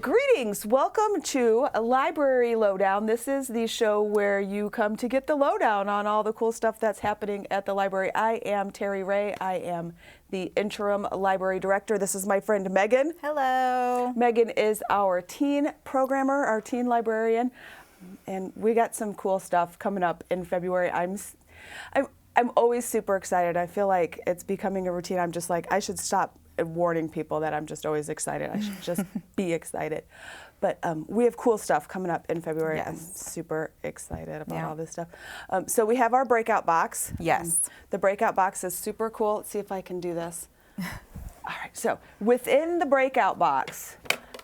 Greetings. Welcome to Library Lowdown. This is the show where you come to get the lowdown on all the cool stuff that's happening at the library. I am Terry Ray. I am the interim library director. This is my friend Megan. Hello. Megan is our teen programmer, our teen librarian, and we got some cool stuff coming up in February. I'm always super excited. I feel like it's becoming a routine. I'm just like, I should stop warning people that I'm just always excited. I should just be excited. But we have cool stuff coming up in February. Yes. I'm super excited about all this stuff. So we have our Breakout Box. Yes. The Breakout Box is super cool. Let's see if I can do this. All right, so within the Breakout Box,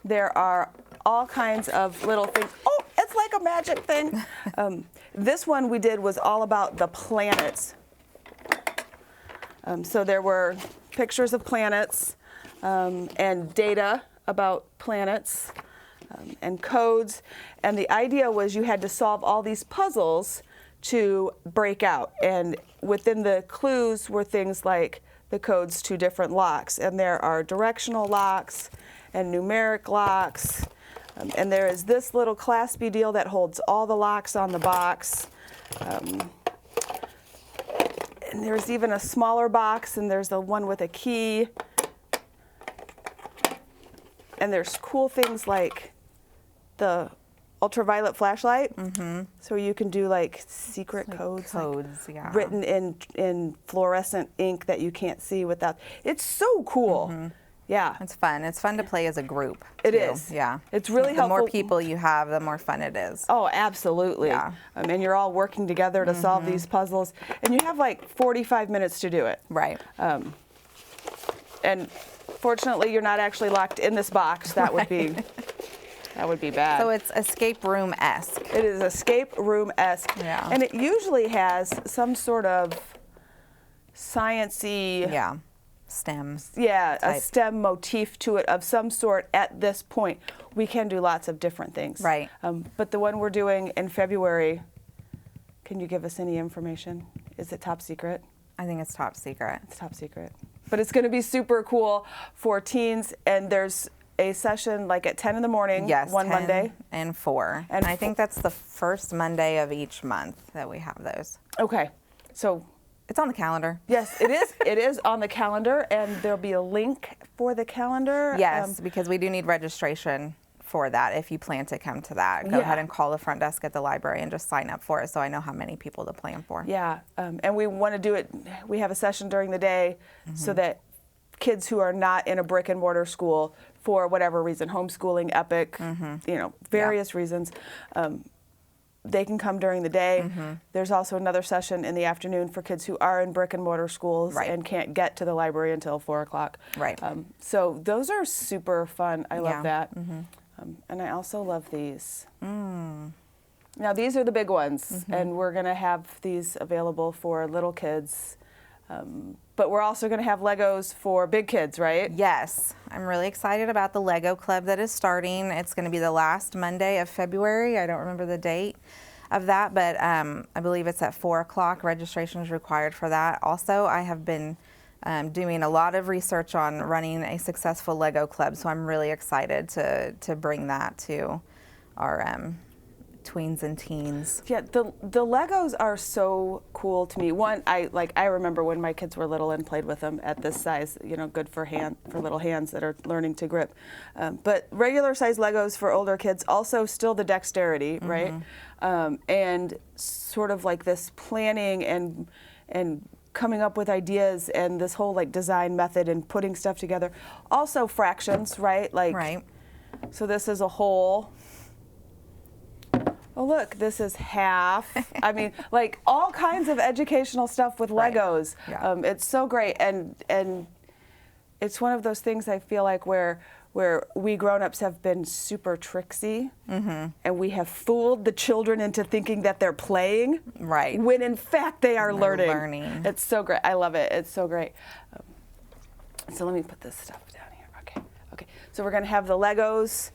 there are all kinds of little things. Oh, it's like a magic thing. This one we did was all about the planets. So there were pictures of planets and data about planets and codes. And the idea was you had to solve all these puzzles to break out. And within the clues were things like the codes to different locks. And there are directional locks and numeric locks. And there is this little claspy deal that holds all the locks on the box. And there's even a smaller box, and there's the one with a key. And there's cool things like the ultraviolet flashlight, so you can do like secret codes, yeah. written in fluorescent ink that you can't see without. It's so cool. Yeah. It's fun. It's fun to play as a group. It too. is. Yeah. It's really the helpful. The more people you have, the more fun it is. Oh, absolutely. Yeah. And you're all working together to solve these puzzles. And you have like 45 minutes to do it. Right. And fortunately, you're not actually locked in this box. That would be bad. So it's escape room-esque. It is escape room-esque. Yeah. And it usually has some sort of science-y. Yeah. STEM. Yeah, type. a STEM motif to it of some sort at this point. We can do lots of different things. Right. But the one we're doing in February, can you give us any information? Is it top secret? I think it's top secret. It's top secret. But it's going to be super cool for teens, and there's a session like at 10 in the morning, Yes, one 10 Monday. and 4. And And I think that's the first Monday of each month that we have those. Okay, so It's on the calendar. yes, it is. It is on the calendar, and there'll be a link for the calendar. Yes, because we do need registration for that if you plan to come to that. Go ahead and call the front desk at the library and just sign up for it so I know how many people to plan for. Yeah, and we want to do it, we have a session during the day so that kids who are not in a brick and mortar school for whatever reason, homeschooling, EPIC, various reasons, they can come during the day. There's also another session in the afternoon for kids who are in brick and mortar schools and can't get to the library until 4 o'clock. Right. So those are super fun. I love Yeah. that. And I also love these. Now these are the big ones, and we're going to have these available for little kids. But we're also going to have Legos for big kids, right? Yes, I'm really excited about the Lego Club that is starting. It's going to be the last Monday of February. I don't remember the date of that, but I believe it's at 4 o'clock. Registration is required for that. Also, I have been doing a lot of research on running a successful Lego Club, so I'm really excited to bring that to our tweens and teens. Yeah, the Legos are so cool to me. One, I remember when my kids were little and played with them at this size. Good for little hands that are learning to grip. But regular size Legos for older kids, also still the dexterity, right? And sort of like this planning and coming up with ideas and this whole like design method and putting stuff together. Also fractions, right? Right. So this is a whole. Oh, look, this is half. I mean, like all kinds of educational stuff with Legos. Yeah. It's so great. And it's one of those things I feel like where we grown-ups have been super tricksy and we have fooled the children into thinking that they're playing. Right. When in fact they are They're learning. learning. It's so great. I love it. It's so great. So let me put this stuff down here. Okay. So we're going to have the Legos.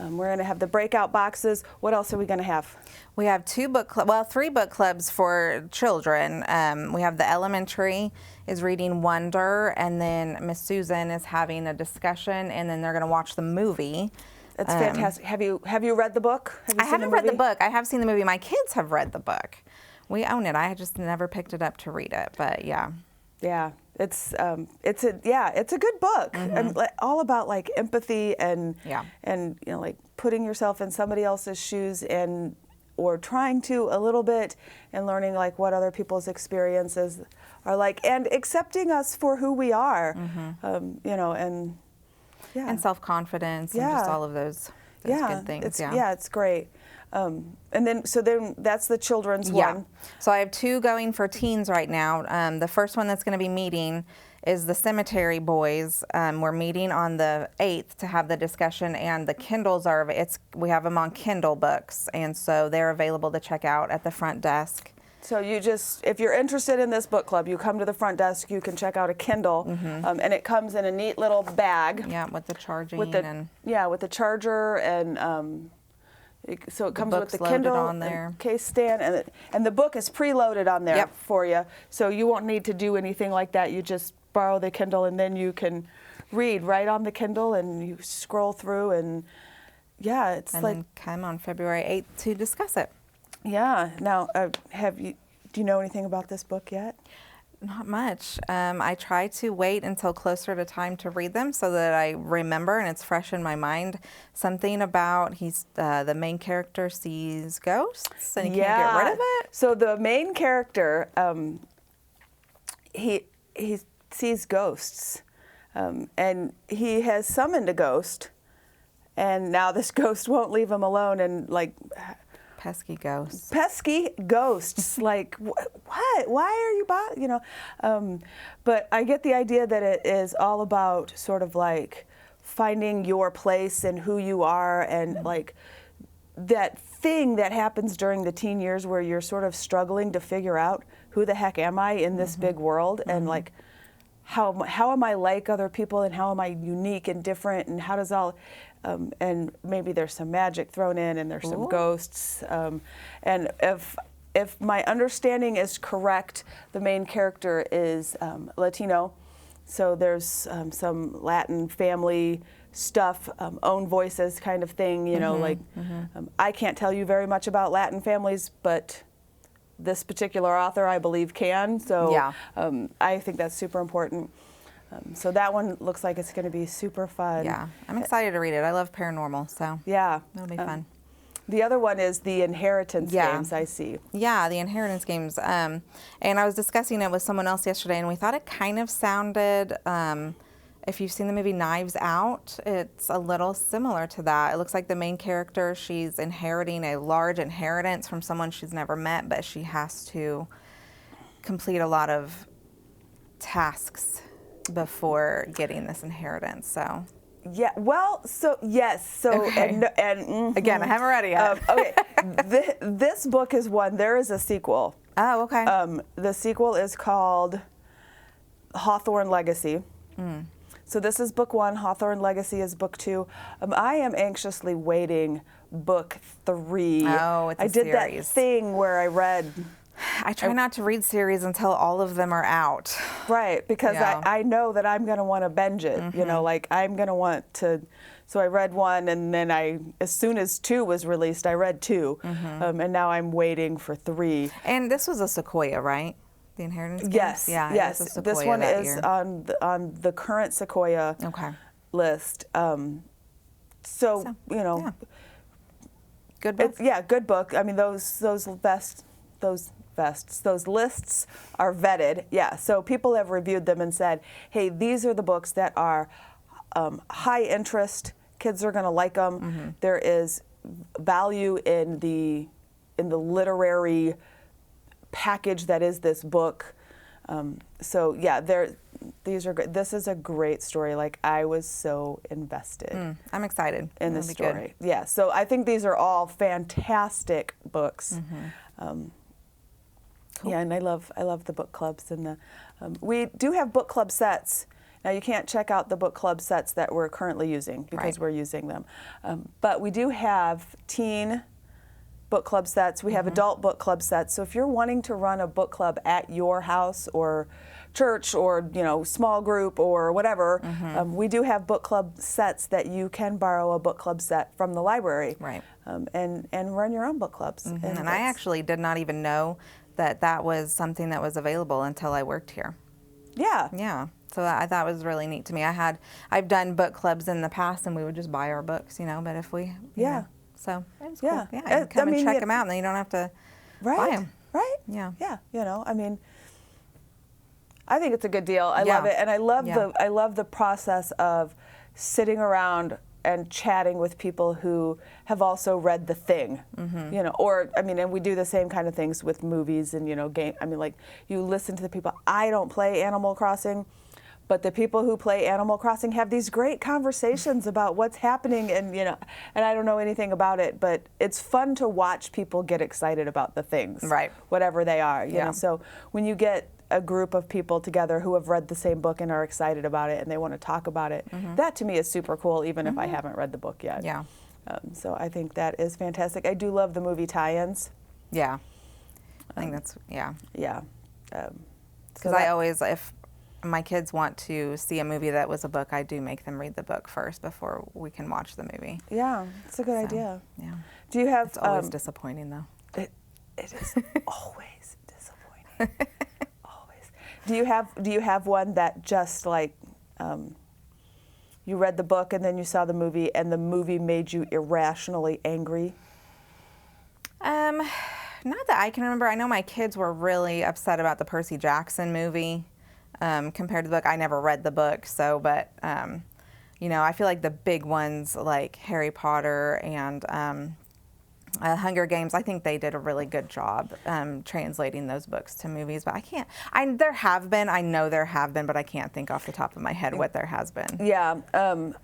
We're going to have the breakout boxes. What else are we going to have? We have 3 book clubs for children. We have the elementary is reading Wonder, and then Miss Susan is having a discussion, and then they're going to watch the movie It's fantastic. Have you read the book? Have you I seen haven't the read the movie? book. I have seen the movie. My kids have read the book. We own it. I just never picked it up to read it, but yeah. Yeah, it's a good book. And all about like empathy and like putting yourself in somebody else's shoes or trying to a little bit and learning like what other people's experiences are like and accepting us for who we are. And self-confidence and just all of those good things. It's great. And then that's the children's one. So I have 2 going for teens right now. The first one that's going to be meeting is the Cemetery Boys. We're meeting on the 8th to have the discussion, and the Kindles we have them on Kindle books, and so they're available to check out at the front desk. So if you're interested in this book club, you come to the front desk, you can check out a Kindle, and it comes in a neat little bag. Yeah, with the charging with the charger and so it comes with the Kindle on there. Case stand, and the book is preloaded on there for you, so you won't need to do anything like that. You just borrow the Kindle, and then you can read right on the Kindle, and you scroll through, and then come on February 8th to discuss it. Yeah. Now, do you know anything about this book yet? Not much. I try to wait until closer to time to read them so that I remember and it's fresh in my mind. Something about the main character sees ghosts and he can't get rid of it. So the main character, he sees ghosts, and he has summoned a ghost, and now this ghost won't leave him alone, and like. Pesky ghosts. Like, what? Why are you but I get the idea that it is all about sort of like finding your place and who you are, and like that thing that happens during the teen years where you're sort of struggling to figure out who the heck am I in this big world, and like how am I like other people, and how am I unique and different, and how does all and maybe there's some magic thrown in, and there's some ghosts. And if my understanding is correct, the main character is Latino. So there's some Latin family stuff, own voices kind of thing, I can't tell you very much about Latin families, but this particular author, I believe, can. So I think that's super important. So that one looks like it's going to be super fun. Yeah, I'm excited to read it. I love paranormal, so it'll be fun. The other one is the Inheritance games, I see. Yeah, the Inheritance games. And I was discussing it with someone else yesterday, and we thought it kind of sounded, if you've seen the movie Knives Out, it's a little similar to that. It looks like the main character, she's inheriting a large inheritance from someone she's never met, but she has to complete a lot of tasks before getting this inheritance. So yeah, well, so yes, so okay. and again, I haven't read it yet. Okay, this book is one. There is a sequel. Oh, okay. The sequel is called Hawthorne Legacy. So this is book 1. Hawthorne Legacy is book 2. I am anxiously waiting book 3. Oh, it's a series. I did that thing where I read. I try not to read series until all of them are out. Right, because I know that I'm going to want to binge it. I'm going to want to. So I read 1, and then as soon as 2 was released, I read 2, and now I'm waiting for 3. And this was a Sequoia, right? The Inheritance games? Yes, yeah, yes. This one is year. on the current Sequoia list. So yeah. Good book. Good book. I mean, those lists are vetted. Yeah, so people have reviewed them and said, hey, these are the books that are high interest. Kids are going to like them. There is value in the literary package that is this book. So yeah, these are great. This is a great story. Like, I was so invested. I'm excited in this story. Good. Yeah, so I think these are all fantastic books. Cool. Yeah, and I love the book clubs, and we do have book club sets. Now, you can't check out the book club sets that we're currently using because we're using them, but we do have teen book club sets. We have adult book club sets. So if you're wanting to run a book club at your house or church or small group or whatever, we do have book club sets that you can borrow a book club set from the library, Right. And run your own book clubs. And I actually did not even know that was something that was available until I worked here. Yeah. Yeah. So I thought it was really neat to me. I've done book clubs in the past, and we would just buy our books, but if we, Yeah. So it was Yeah. cool. Yeah, you come and check them out, and then you don't have to buy Right. them. Right. Yeah. Yeah. I mean, I think it's a good deal. I Yeah. love it, and I love Yeah. I love the process of sitting around and chatting with people who have also read the thing, and we do the same kind of things with movies and game. I mean, like you listen to the people. I don't play Animal Crossing, but the people who play Animal Crossing have these great conversations about what's happening, and I don't know anything about it, but it's fun to watch people get excited about the things, Right. whatever they are. You Yeah. know, so when you get a group of people together who have read the same book and are excited about it and they want to talk about it, that to me is super cool, even if I haven't read the book yet. Yeah. So I think that is fantastic. I do love the movie tie-ins. Yeah. I think that's, Yeah. Because I always, if my kids want to see a movie that was a book, I do make them read the book first before we can watch the movie. Yeah, it's a good So, idea. Yeah. Do you have? It's always disappointing, though. It is always disappointing. Always. Do you have one that just like you read the book and then you saw the movie and the movie made you irrationally angry? Not that I can remember. I know my kids were really upset about the Percy Jackson movie compared to the book. I never read the book, but I feel like the big ones like Harry Potter and Hunger Games, I think they did a really good job translating those books to movies. But I know there have been, but I can't think off the top of my head what there has been. Yeah,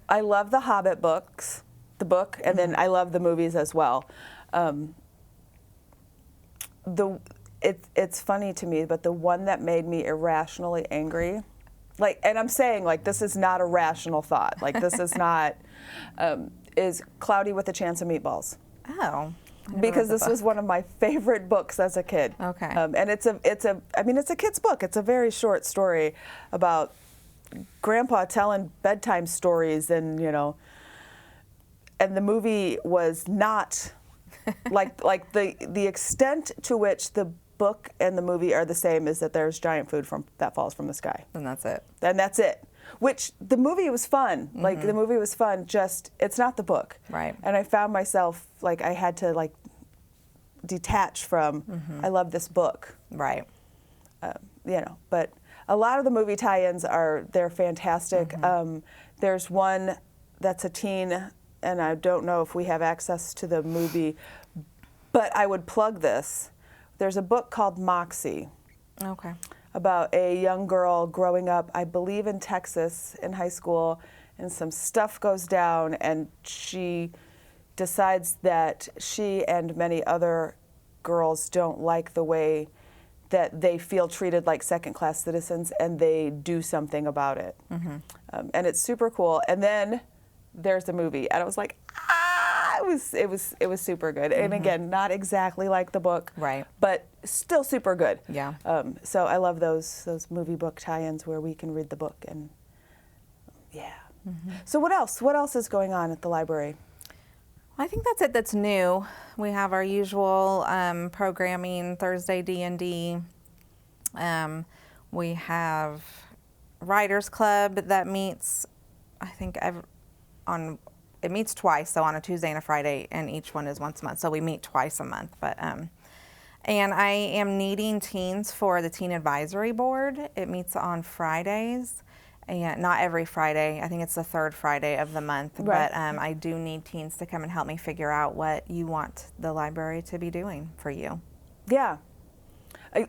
I love the Hobbit books, and then I love the movies as well. It's funny to me, but the one that made me irrationally angry, and I'm saying this is not a rational thought, this is not, is Cloudy with a Chance of Meatballs. Oh. Because this was one of my favorite books as a kid. Okay. And it's a kid's book. It's a very short story about Grandpa telling bedtime stories, and and the movie was not like the extent to which the book and the movie are the same is that there's giant food that falls from the sky. And that's it. And that's it. Which the movie was fun. The movie was fun, just it's not the book. Right. And I found myself I had to detach from I love this book. Right. But a lot of the movie tie-ins they're fantastic. There's one that's a teen, and I don't know if we have access to the movie, but I would plug this. There's a book called Moxie. Okay. About a young girl growing up, I believe in Texas, in high school, and some stuff goes down, and she decides that she and many other girls don't like the way that they feel treated like second-class citizens, and they do something about it. And it's super cool. And then there's the movie, and I was like, it was super good. And again, not exactly like the book, right? But still super good. Yeah. So I love those movie book tie-ins where we can read the book, and yeah. So what else? What else is going on at the library? I think that's it. That's new. We have our usual programming, Thursday D&D. We have Writers Club that meets, I think, it meets twice, so on a Tuesday and a Friday, and each one is once a month. So we meet twice a month. But and I am needing teens for the Teen Advisory Board. It meets on Fridays, and not every Friday. I think it's the third Friday of the month. Right. But I do need teens to come and help me figure out what you want the library to be doing for you. Yeah.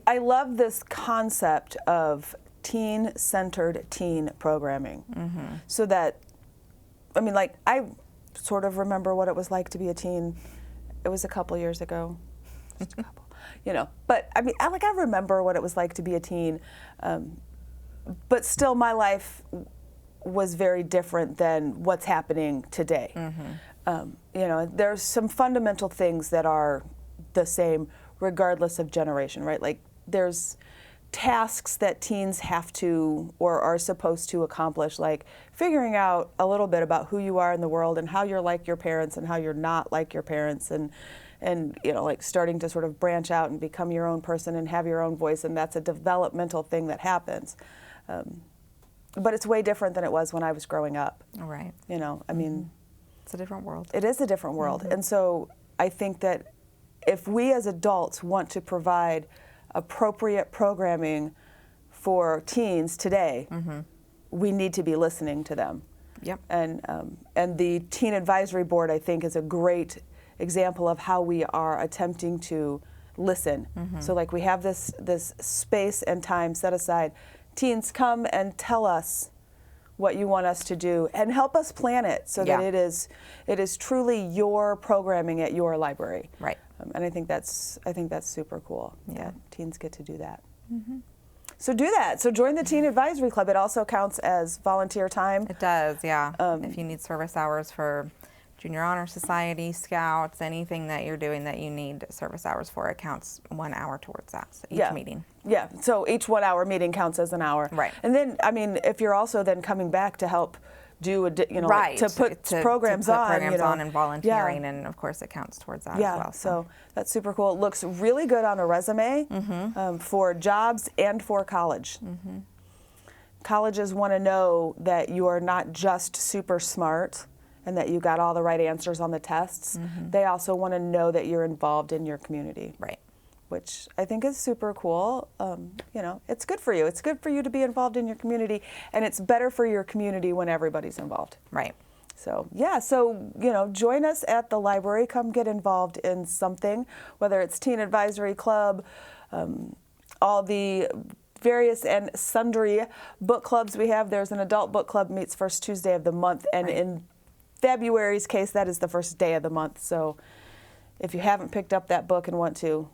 I love this concept of teen-centered teen programming. So that, I sort of remember what it was like to be a teen. It was a couple years ago, just a couple, But I remember what it was like to be a teen, but still my life was very different than what's happening today. There's some fundamental things that are the same regardless of generation, right? Like there's tasks that teens have to or are supposed to accomplish, like figuring out a little bit about who you are in the world and how you're like your parents and how you're not like your parents, and you know, like starting to sort of branch out and become your own person and have your own voice, and that's a developmental thing that happens. But it's way different than it was when I was growing up. Right. You know, I mean, it's a different world. it is a different world. And so I think that if we as adults want to provide appropriate programming for teens today, we need to be listening to them. Yep. And the Teen Advisory Board, I think, is a great example of how we are attempting to listen. So like we have this space and time set aside. Teens, come and tell us what you want us to do and help us plan it so that it is truly your programming at your library. Right. And I think that's super cool. Yeah. That teens get to do that. So do that. So join the Teen Advisory Club. It also counts as volunteer time. It does, yeah. If you need service hours for Junior Honor Society, Scouts, anything that you're doing that you need service hours for, it counts 1 hour towards that, so each meeting. Yeah, so each 1 hour meeting counts as an hour. Right. And then, I mean, if you're also then coming back to help do, you know, Right. to put programs on. Programs you know. on and volunteering, and of course it counts towards that as well. So that's super cool. It looks really good on a resume for jobs and for college. Colleges want to know that you are not just super smart and that you got all the right answers on the tests. They also want to know that you're involved in your community. Right. Which I think is super cool. You know, it's good for you. It's good for you to be involved in your community, and it's better for your community when everybody's involved. Right. So, yeah, so, you know, join us at the library. Come get involved in something, whether it's Teen Advisory Club, all the various and sundry book clubs we have. There's an adult book club meets first Tuesday of the month, and in February's case, that is the first day of the month. So if you haven't picked up that book and want to,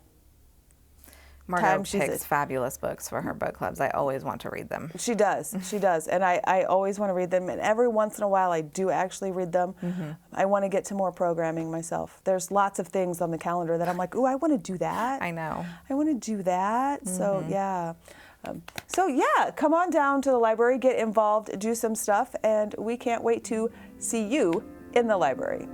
Margot picks fabulous books for her book clubs. I always want to read them. She does. She does. And I always want to read them. And every once in a while, I do actually read them. I want to get to more programming myself. There's lots of things on the calendar that I'm like, ooh, I want to do that. I know. I want to do that. So, yeah. Come on down to the library, get involved, do some stuff, and we can't wait to see you in the library.